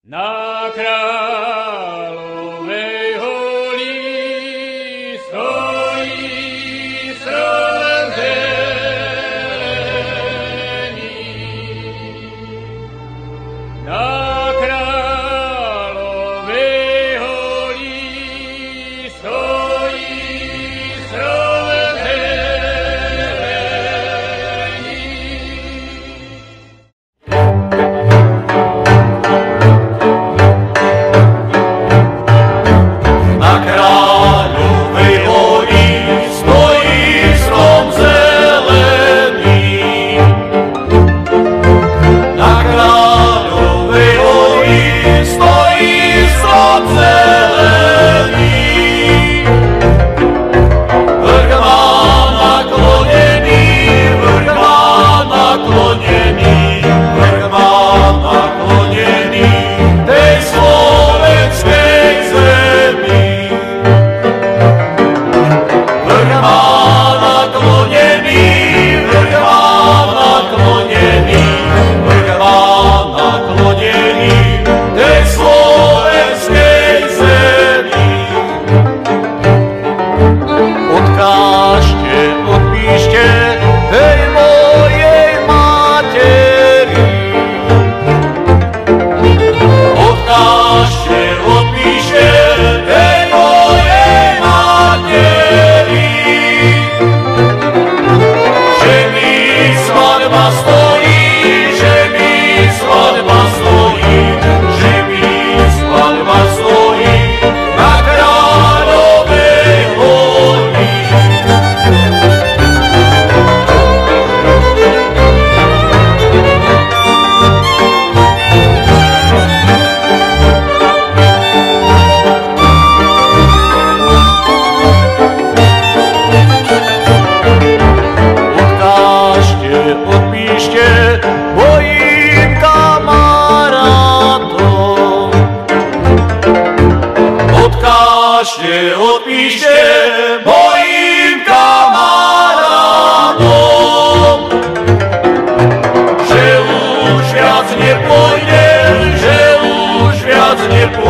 Na Kráľovej holi stojí strom zelený. Na Kráľovej holi stojí strom zelený. Na Kráľovej hori stojí strom zelený. Na Kráľovej hori stojí strom zelený. Vrch má naklonený, vrch má naklonený, vrch má naklonený tej slovenskej zemi. Vrch má naklonený, vrch má naklonený, vrch má naklonený tej slovenskej zemi. Odkážte, odpíšte tej mojej materi. Odkážte, odpíšte tej mojej materi, že mi svadba stojí, že mi svadba stojí, že mi svadba stojí na Kráľovej hori. Odkážte, odpíšte mojim kamarátom. Odkážte, odpíšte mojim kamarátom, že už viac nepôjdem, že už viac nepôjdem.